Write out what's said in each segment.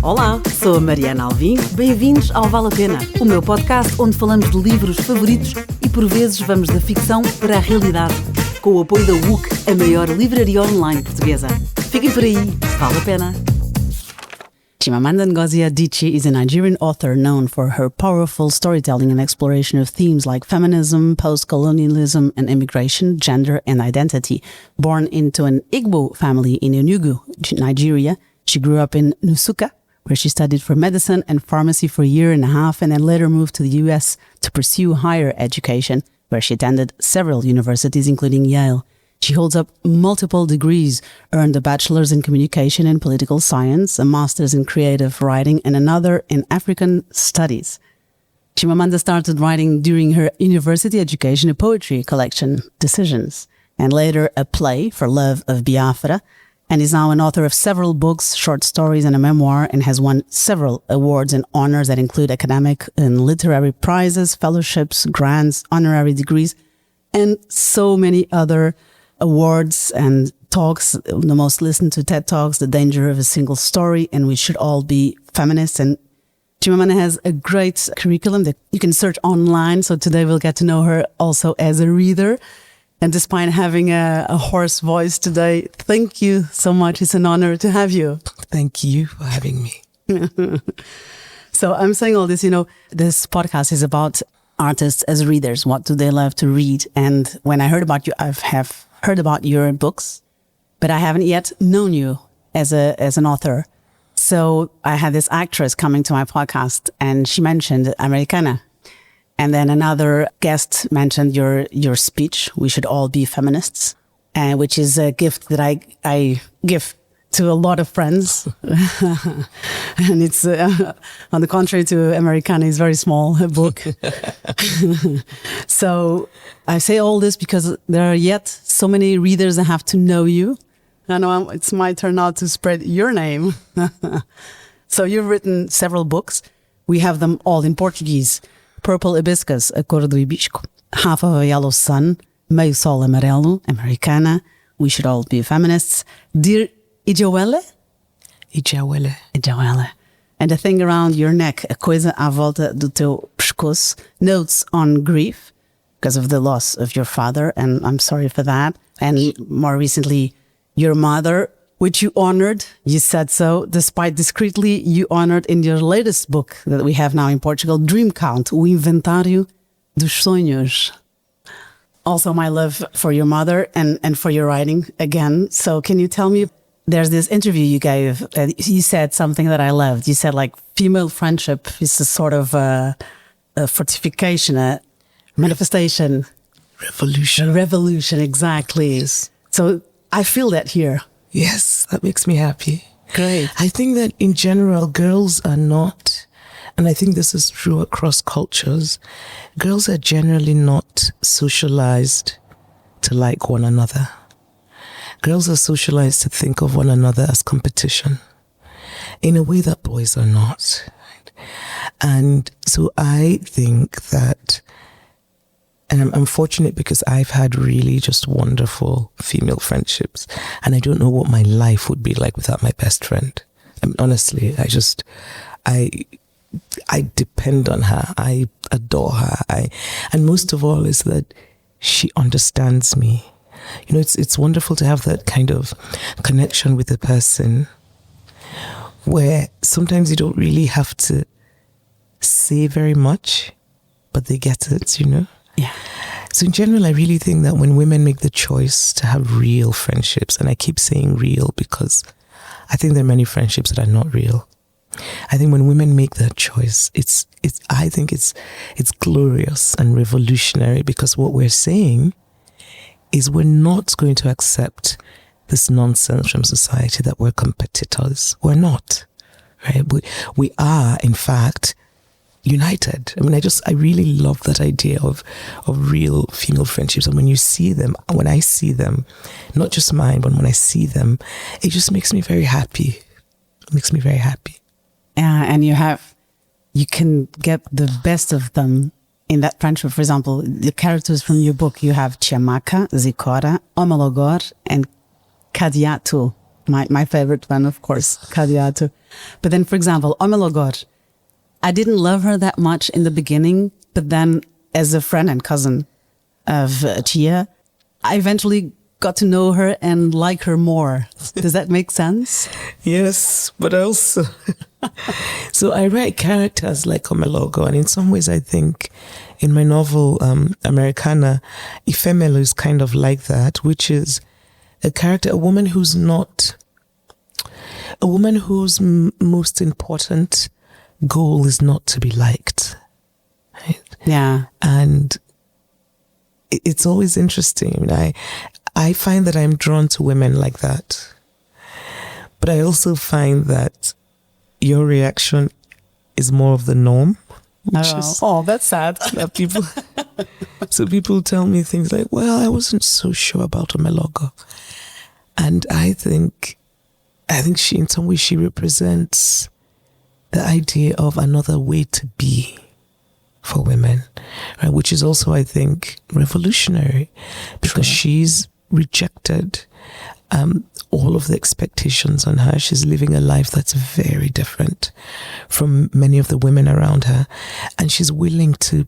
Olá, sou a Mariana Alvim, bem-vindos ao Vale a Pena, o meu podcast onde falamos de livros favoritos e por vezes vamos da ficção para a realidade, com o apoio da WUC, a maior livraria online portuguesa. Fiquem por aí, vale a pena! Chimamanda Ngozie Adichie is a Nigerian author known for her powerful storytelling and exploration of themes like feminism, post-colonialism and immigration, gender and identity. Born into an Igbo family in Enugu, Nigeria, she grew up in Nsukka, where she studied for medicine and pharmacy for a year and a half and then later moved to the US to pursue higher education, where she attended several universities, including Yale. She holds up multiple degrees, earned a bachelor's in communication and political science, a master's in creative writing, and another in African studies. Chimamanda started writing during her university education a poetry collection, Decisions, and later a play, For Love of Biafra, and is now an author of several books, short stories, and a memoir, and has won several awards and honors that include academic and literary prizes, fellowships, grants, honorary degrees, and so many other awards and talks. The most listened to TED Talks, The Danger of a Single Story, and We Should All Be Feminists. And Chimamanda has a great curriculum that you can search online. So today we'll get to know her also as a reader. And despite having a hoarse voice today, thank you so much. It's an honor to have you. Thank you for having me. So I'm saying all this, this podcast is about artists as readers. What do they love to read? And when I heard about you, I have heard about your books, but I haven't yet known you as an author. So I had this actress coming to my podcast and she mentioned Americana. And then another guest mentioned your speech, We Should All Be Feminists, which is a gift that I give to a lot of friends. And it's, on the contrary to Americana, it's a very small book. So I say all this because there are yet so many readers that have to know you. I know it's my turn now to spread your name. So you've written several books. We have them all in Portuguese. Purple Hibiscus, A Cor do Hibisco, Half of a Yellow Sun, Meio Sol Amarelo, Americana, We Should All Be Feminists, Dear Ijoelle? Ijoelle. And a Thing Around Your Neck, A Coisa à Volta do Teu Pescoço, Notes on Grief, because of the loss of your father, and I'm sorry for that. And more recently, Your Mother, which you honored, you said so, despite discreetly you honored in your latest book that we have now in Portugal, Dream Count, O Inventário dos Sonhos. Also my love for your mother and for your writing again. So can you tell me, there's this interview you gave, you said something that I loved. You said like female friendship is a sort of a fortification, a manifestation. Revolution, exactly. Yes. So I feel that here. Yes, that makes me happy. Great. I think that in general, girls are not, and I think this is true across cultures, girls are generally not socialized to like one another. Girls are socialized to think of one another as competition in a way that boys are not. And so I think that, and I'm fortunate because I've had really just wonderful female friendships. And I don't know what my life would be like without my best friend. I mean, honestly, I depend on her. I adore her. And most of all is that she understands me. It's wonderful to have that kind of connection with a person where sometimes you don't really have to say very much, but they get it, Yeah. So in general, I really think that when women make the choice to have real friendships, and I keep saying real because I think there are many friendships that are not real. I think when women make that choice, I think it's glorious and revolutionary, because what we're saying is we're not going to accept this nonsense from society that we're competitors. We're not, right? We are, in fact, united. I mean, I really love that idea of real female friendships. And when you see them, when I see them, not just mine, but when I see them, it just makes me very happy. It makes me very happy. And you can get the best of them in that friendship. For example, the characters from your book, you have Chiamaka, Zikora, Omalogor, and Kadiatu. my favorite one, of course, Kadiatu. But then, for example, Omelogor, I didn't love her that much in the beginning, but then as a friend and cousin of Chia, I eventually got to know her and like her more. Does that make sense? Yes, but also... So I write characters like Omelogo, and in some ways I think in my novel Americana, Ifemelo is kind of like that, which is a character, a woman whose most important goal is not to be liked. Right? Yeah. And it's always interesting. I find that I'm drawn to women like that. But I also find that your reaction is more of the norm. That's sad. So people tell me things like, well, I wasn't so sure about Omelogo. And I think she, in some way, she represents the idea of another way to be for women, right? Which is also, I think, revolutionary, because she's rejected all of the expectations on her. She's living a life that's very different from many of the women around her, and she's willing to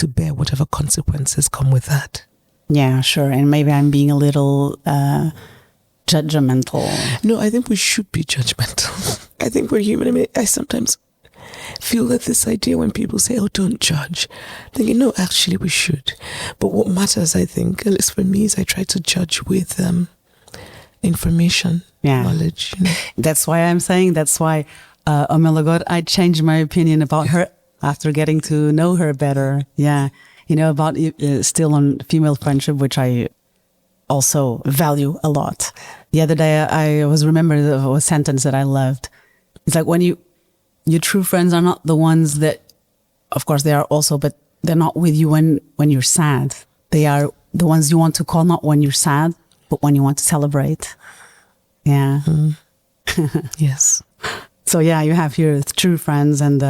bear whatever consequences come with that. Yeah, sure. And maybe I'm being a little judgmental. No, I think we should be judgmental. I think we're human. I mean, I sometimes feel that this idea when people say, oh, don't judge, I'm thinking, no, actually we should. But what matters, I think, at least for me, is I try to judge with information, knowledge. You know? That's why Omelogor, I changed my opinion about her after getting to know her better. Yeah. You know, about still on female friendship, which I also value a lot. The other day, I was remembered of a sentence that I loved. It's like, when your true friends are not the ones that, of course they are also, but they're not with you when you're sad. They are the ones you want to call, not when you're sad, but when you want to celebrate. Yeah. Yes. So yeah, you have here true friends and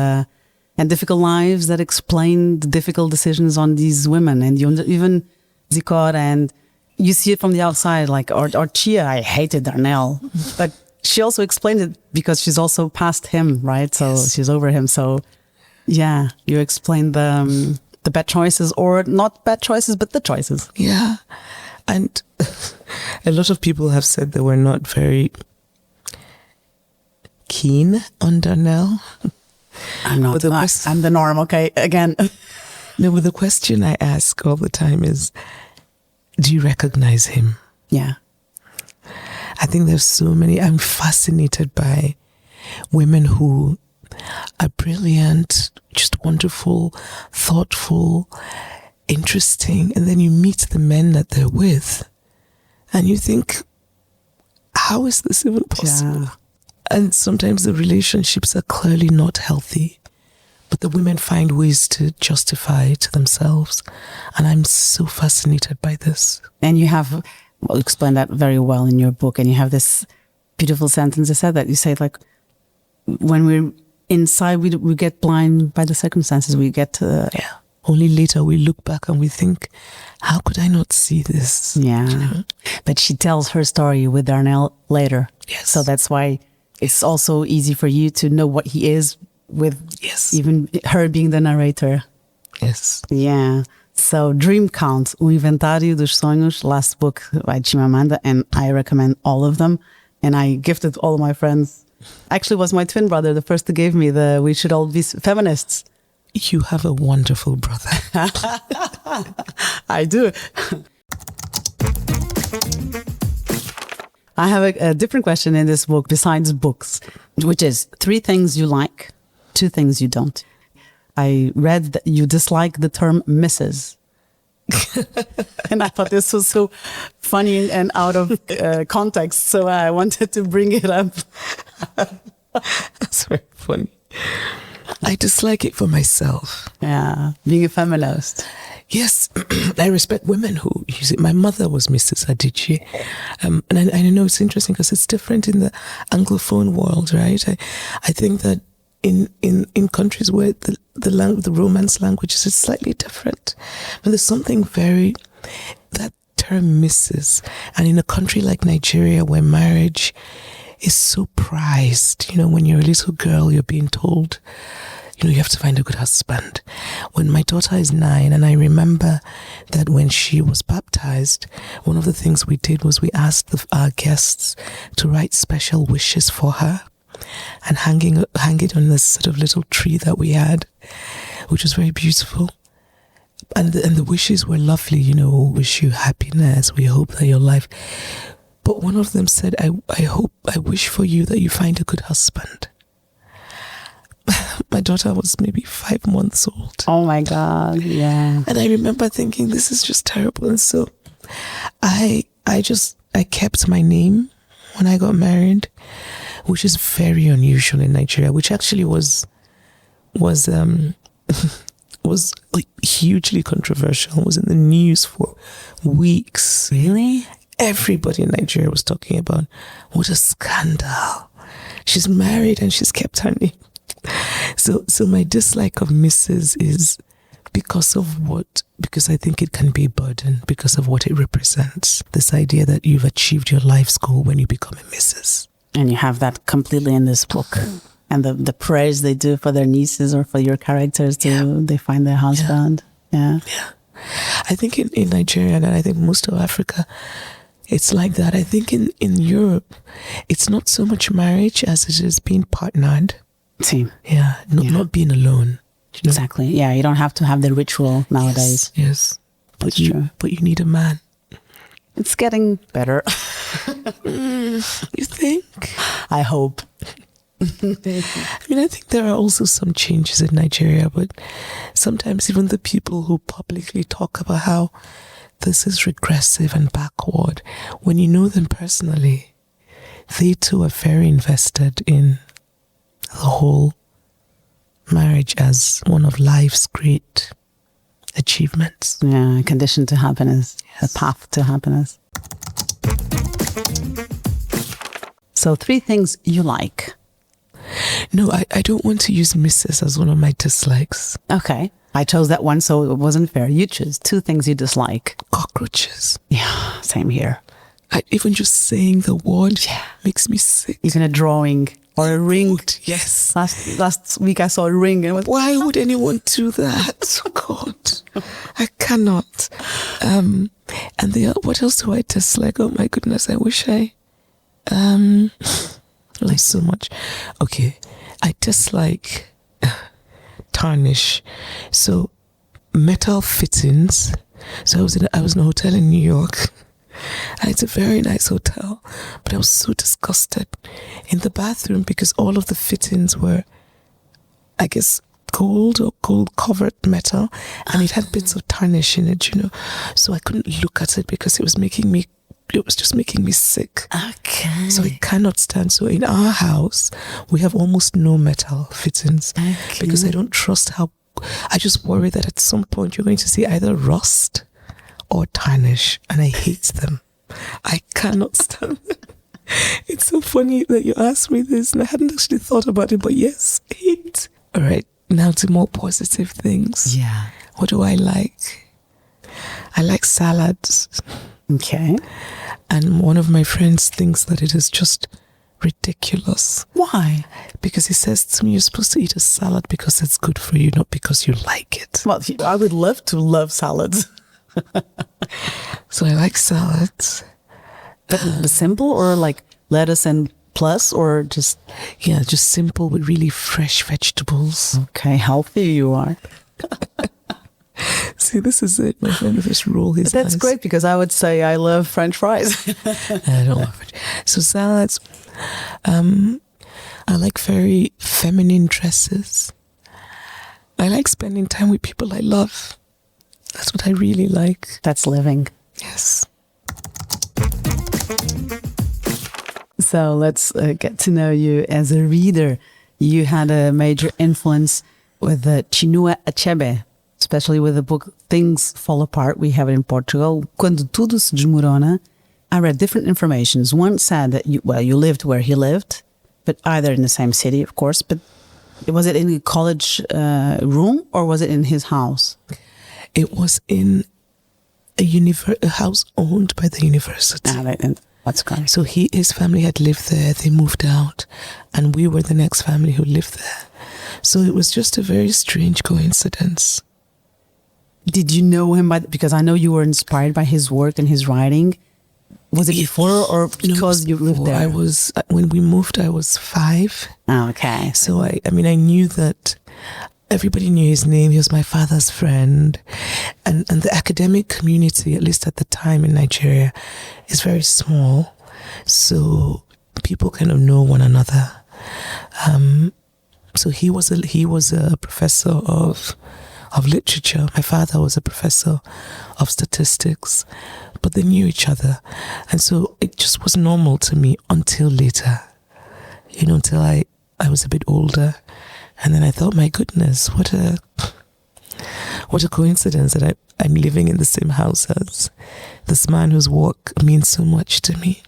difficult lives that explain the difficult decisions on these women. And even Zikor, and you see it from the outside, like, or Chia, I hated Darnell. But she also explained it because she's also past him, right? So yes. She's over him. So yeah, you explain the bad choices, or not bad choices, but the choices. Yeah. And a lot of people have said they were not very keen on Darnell. I'm not. I'm the norm, okay? Again. No, but the question I ask all the time is, do you recognize him? Yeah. I think there's so many. I'm fascinated by women who are brilliant, just wonderful, thoughtful, interesting. And then you meet the men that they're with and you think, how is this even possible? Yeah. And sometimes the relationships are clearly not healthy, but the women find ways to justify it to themselves. And I'm so fascinated by this. And you have explained that very well in your book. And you have this beautiful sentence that said that. You say, like, when we're inside, we get blind by the circumstances. We get yeah. Only later we look back and we think, how could I not see this? Yeah. You know? But she tells her story with Darnell later. Yes. So that's why it's also easy for you to know what he is with even her being the narrator. Yes. Yeah. So Dream Count, O Inventário dos Sonhos, last book by Chimamanda, and I recommend all of them. And I gifted all of my friends. Actually, it was my twin brother, the first who gave me the We Should All Be Feminists. You have a wonderful brother. I do. I have a different question in this book besides books, which is 3 things you like, 2 things you don't. I read that you dislike the term Mrs. And I thought this was so funny and out of context, so I wanted to bring it up. That's very funny. I dislike it for myself. Yeah, being a feminist. Yes, I respect women who use it. My mother was Mrs. Adichie. And I know it's interesting because it's different in the Anglophone world, right? I think that in countries where the Romance languages is slightly different. But there's something that term Mrs. And in a country like Nigeria, where marriage is so prized, when you're a little girl, you're being told, you have to find a good husband. When my daughter is 9, and I remember that when she was baptized, one of the things we did was we asked our guests to write special wishes for her and hang it on this sort of little tree that we had, which was very beautiful. And the wishes were lovely, we wish you happiness, we hope that your life. But one of them said, I wish for you that you find a good husband. My daughter was maybe 5 months old. Oh my God, yeah. And I remember thinking, this is just terrible. And so I kept my name when I got married, which is very unusual in Nigeria, which actually was hugely controversial. It was in the news for weeks. Really? Everybody in Nigeria was talking about, what a scandal. She's married and she's kept her name. So my dislike of Mrs. is because I think it can be a burden because of what it represents. This idea that you've achieved your life's goal when you become a Mrs. And you have that completely in this book. And the prayers they do for their nieces or for your characters too, they find their husband. Yeah. I think in Nigeria, and I think most of Africa, it's like that. I think in Europe, it's not so much marriage as it is being partnered. Same. Yeah, not being alone. Exactly. Yeah, you don't have to have the ritual nowadays. Yes. That's true. But you need a man. It's getting better. You think? I hope. I think there are also some changes in Nigeria, but sometimes even the people who publicly talk about how this is regressive and backward, when you know them personally, they too are very invested in the whole marriage as one of life's great achievements. Yeah, condition to happiness, yes. The path to happiness. So 3 things you like. No, I don't want to use Mrs. as one of my dislikes. Okay. I chose that one, so it wasn't fair. You choose 2 things you dislike. Cockroaches. Yeah, same here. Even just saying the word makes me sick. Even a drawing or a ring. Yes. Last week I saw a ring. And why would anyone do that? Oh God, I cannot. And what else do I dislike? Oh my goodness, I wish I like so much. Okay, I dislike tarnish. So metal fittings. So I was in a hotel in New York. And it's a very nice hotel, but I was so disgusted in the bathroom because all of the fittings were, I guess, gold or gold covered metal, and it had bits of tarnish in it, So I couldn't look at it because it was just making me sick. Okay. So I cannot stand. So in our house, we have almost no metal fittings because I don't trust I just worry that at some point you're going to see either rust or tarnish, and I hate them. I cannot stand them. It's so funny that you asked me this, and I hadn't actually thought about it, but yes, hate. All right, now to more positive things. Yeah. What do I like? I like salads. Okay. And one of my friends thinks that it is just ridiculous. Why? Because he says to me, you're supposed to eat a salad because it's good for you, not because you like it. Well, I would love to love salads. So I like salads. But simple or like lettuce and plus or just... Yeah, just simple with really fresh vegetables. Okay, healthy you are. See, this is it. My friend will just roll his eyes. That's great because I would say I love French fries. I don't love it. So salads, I like very feminine dresses. I like spending time with people I love. That's what I really like. That's living. Yes. So let's get to know you as a reader. You had a major influence with Chinua Achebe, especially with the book Things Fall Apart. We have it in Portugal. Quando Tudo se Desmorona. I read different informations. One said that you lived where he lived, but either in the same city, of course, but was it in a college room or was it in his house? It was in a house owned by the university. That's great. So his family had lived there, they moved out, and we were the next family who lived there. So it was just a very strange coincidence. Did you know him because I know you were inspired by his work and his writing? Was it before or because you lived there? When we moved, I was 5. Oh, okay. So I knew that everybody knew his name. He was my father's friend. And the academic community, at least at the time in Nigeria, is very small. So people kind of know one another. So he was a professor of literature. My father was a professor of statistics, but they knew each other. And so it just was normal to me until later, until I was a bit older. And then I thought, my goodness, what a coincidence that I'm living in the same house as this man whose work means so much to me.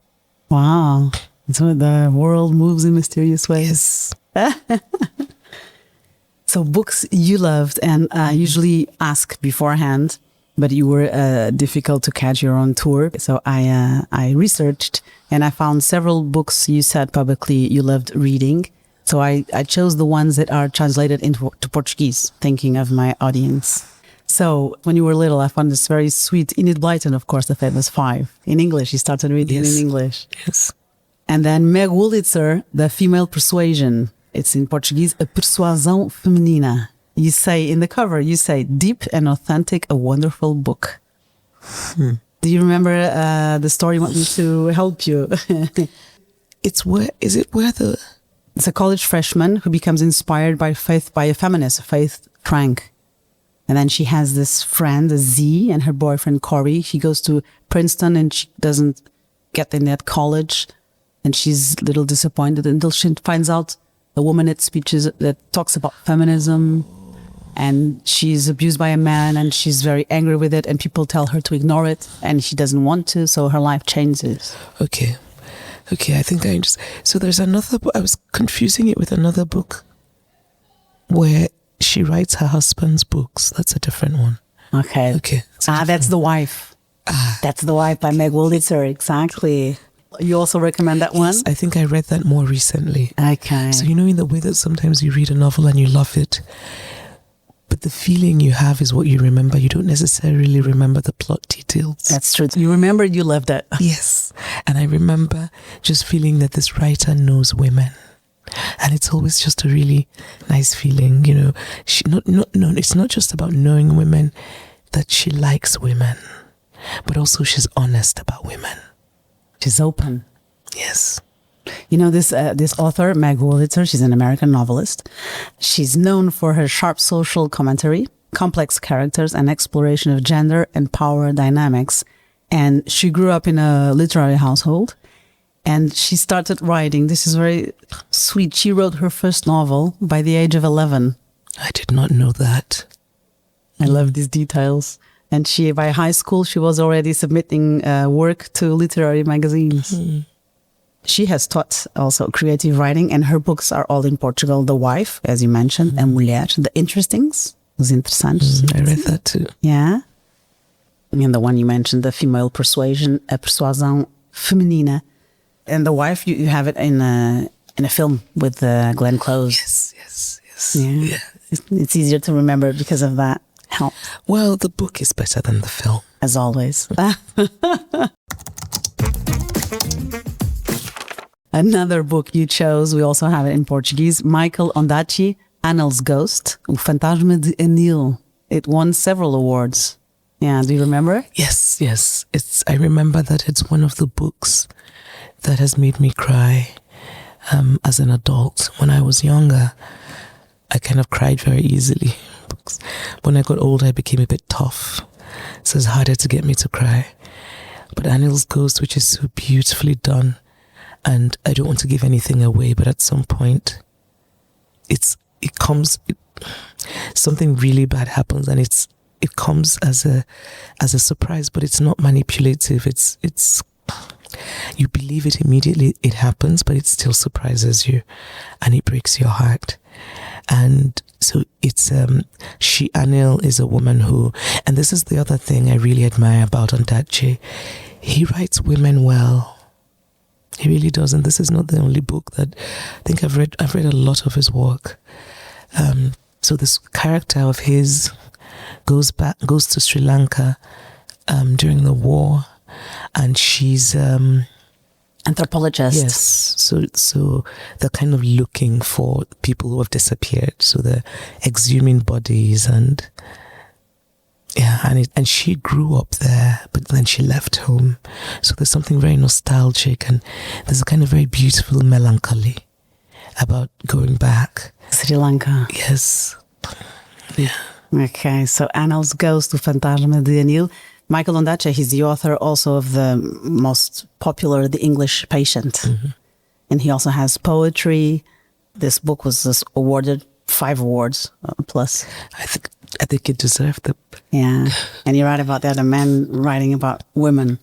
Wow. So the world moves in mysterious ways. Yes. So books you loved, and usually ask beforehand, but you were difficult to catch your own tour. So I researched and I found several books you said publicly you loved reading. So I chose the ones that are translated into Portuguese, thinking of my audience. So when you were little, I found this very sweet Enid Blyton, of course, the famous 5. In English, you started reading in English. Yes. And then Meg Wolitzer, The Female Persuasion. It's in Portuguese, A Persuasão Feminina. You say in the cover, deep and authentic, a wonderful book. Do you remember the story you want me to help you? It's a college freshman who becomes inspired by a feminist, Faith Frank. And then she has this friend, Z, and her boyfriend, Corey. She goes to Princeton and she doesn't get in that college. And she's a little disappointed until she finds out a woman at speeches that talks about feminism, and she's abused by a man and she's very angry with it, and people tell her to ignore it and she doesn't want to, so her life changes. Okay, I think so there's another book, I was confusing it with another book where she writes her husband's books. That's a different one. Okay. That's The Wife. That's The Wife by Meg Wolitzer, exactly. You also recommend that one? Yes, I think I read that more recently. Okay. So in the way that sometimes you read a novel and you love it, but the feeling you have is what you remember. You don't necessarily remember the plot details. That's true. You remember you loved it. Yes. And I remember just feeling that this writer knows women. And it's always just a really nice feeling, it's not just about knowing women, that she likes women, but also she's honest about women. She's open. Yes. This author, Meg Wolitzer, she's an American novelist. She's known for her sharp social commentary, complex characters, and exploration of gender and power dynamics. And she grew up in a literary household. And she started writing. This is very sweet. She wrote her first novel by the age of 11. I did not know that. I love these details. And by high school, she was already submitting work to literary magazines. She has taught also creative writing, and her books are all in Portugal. The Wife, as you mentioned, and Mulher, The Interestings, Os Interessantes. I read that too. Yeah. And the one you mentioned, The Female Persuasion, A Persuasão Feminina. And The Wife, you have it in a film with Glenn Close. Yes. Yeah. It's easier to remember because of that. Help. Well, the book is better than the film. As always. Another book you chose, we also have it in Portuguese, Michael Ondaatje, Anil's Ghost, O Fantasma de Anil. It won several awards. Yeah, do you remember? Yes. I remember that it's one of the books that has made me cry as an adult. When I was younger, I kind of cried very easily. When I got older, I became a bit tough, so it's harder to get me to cry. But Anil's Ghost, which is so beautifully done, and I don't want to give anything away, but at some point, something really bad happens, and it comes as a surprise, but it's not manipulative. It's you believe it immediately, it happens, but it still surprises you, and it breaks your heart. And So it's Anil is a woman who, and this is the other thing I really admire about Ondaatje. He writes women well. He really does, and this is not the only book that I think I've read. I've read a lot of his work. So this character of his goes to Sri Lanka during the war, and she's anthropologist. Yes, so they're kind of looking for people who have disappeared. So they're exhuming bodies, and she grew up there, but then she left home. So there's something very nostalgic, and there's a kind of very beautiful melancholy about going back. Sri Lanka. Yes. Yeah. Okay, so Anil's goes to Fantasma de Anil. Michael Ondaatje, he's the author also of the most popular The English Patient. Mm-hmm. And he also has poetry. This book was just awarded 5 awards plus. I think it deserved them. Yeah. And you write about that, a man writing about women.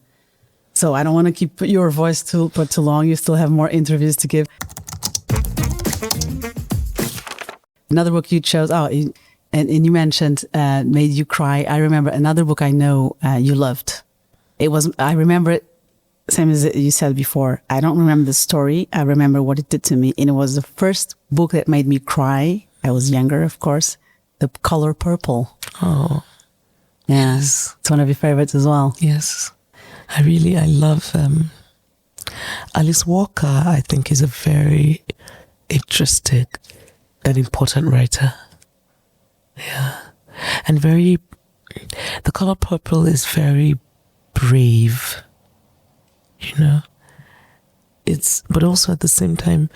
So I don't want to keep your voice too long. You still have more interviews to give. Another book you chose, and you mentioned made you cry. I remember another book I know you loved. I remember it, same as you said before. I don't remember the story. I remember what it did to me. And it was the first book that made me cry. I was younger, of course. The Color Purple. Oh. Yes. It's one of your favorites as well. Yes. I love Alice Walker. I think is a very interesting and important writer. Yeah. And The Color Purple is very brave, but also at the same time,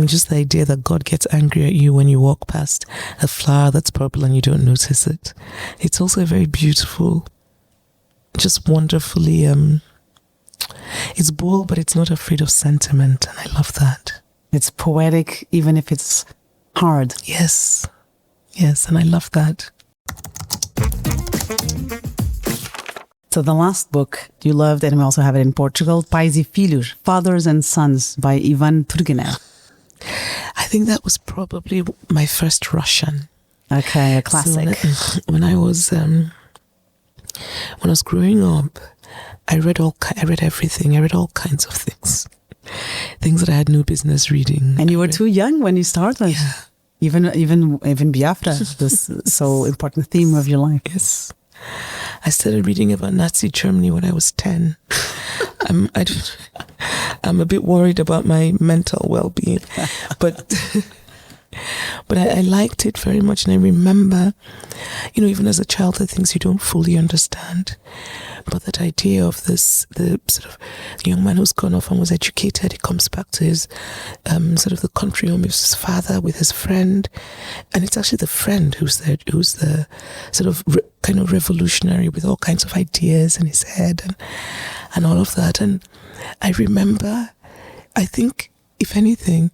just the idea that God gets angry at you when you walk past a flower that's purple and you don't notice it. It's also a very beautiful, just wonderfully, it's bold, but it's not afraid of sentiment. And I love that. It's poetic, even if it's hard. Yes, and I love that. So the last book you loved, and we also have it in Portugal, Pais e Filhos, Fathers and Sons by Ivan Turgenev. I think that was probably my first Russian. Okay, a classic. So when I was growing up, I read everything. I read all kinds of things that I had no business reading. And you were too young when you started. Yeah. Even Biafra, this so important theme of your life. Yes. I started reading about Nazi Germany when I was 10. I'm a bit worried about my mental well-being, but I liked it very much. And I remember, even as a child, the things you don't fully understand. But that idea of the sort of young man who's gone off and was educated, he comes back to his sort of the country home of his father with his friend, and it's actually the friend who's the sort of kind of revolutionary with all kinds of ideas in his head and all of that. And I remember, I think, if anything,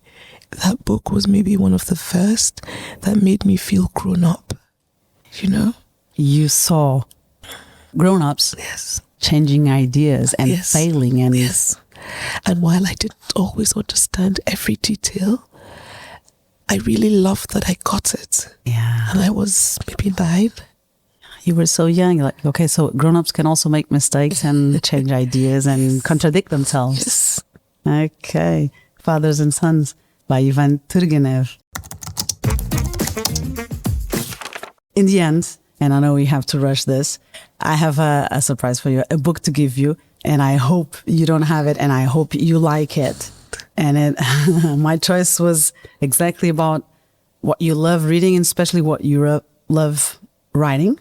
that book was maybe one of the first that made me feel grown up. You saw grown-ups, yes, changing ideas and yes, failing, and yes. And while I didn't always understand every detail, I really loved that I got it. Yeah. And I was maybe 9. You were so young, like, okay, so grown-ups can also make mistakes and change ideas and contradict themselves. Yes. Okay. Fathers and Sons by Ivan Turgenev. In the end, and I know we have to rush this, I have a surprise for you, a book to give you, and I hope you don't have it, and I hope you like it. And my choice was exactly about what you love reading, and especially what you love writing.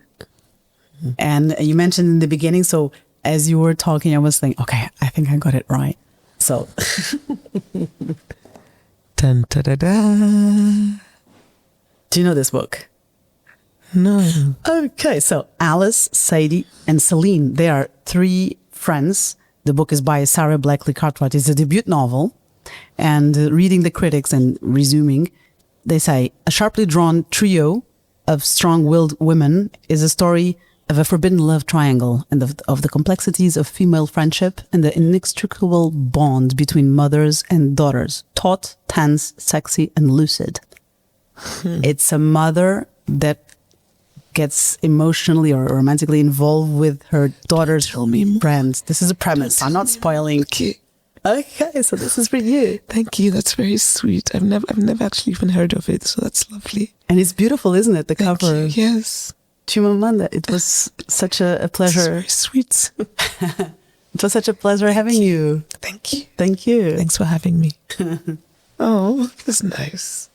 Mm-hmm. And you mentioned in the beginning, so as you were talking, I was thinking, okay, I think I got it right. So. Dun, da, da, da. Do you know this book? No. Okay, so Alice, Sadie, and Celine, they are 3 friends. The book is by Sarah Blakely Cartwright. It's a debut novel. And reading the critics and resuming, they say, a sharply drawn trio of strong-willed women is a story of a forbidden love triangle and of the complexities of female friendship and the inextricable bond between mothers and daughters, taut, tense, sexy, and lucid. It's a mother that gets emotionally or romantically involved with her daughter's friends. This is a premise. I'm not spoiling. Okay, so this is for you. Thank you. That's very sweet. I've never actually even heard of it, so that's lovely. And it's beautiful, isn't it? The cover. Yes. Chimamanda, it was such a pleasure. It's very sweet. It was such a pleasure having you. Thank you. Thank you. Thanks for having me. Oh, that's nice.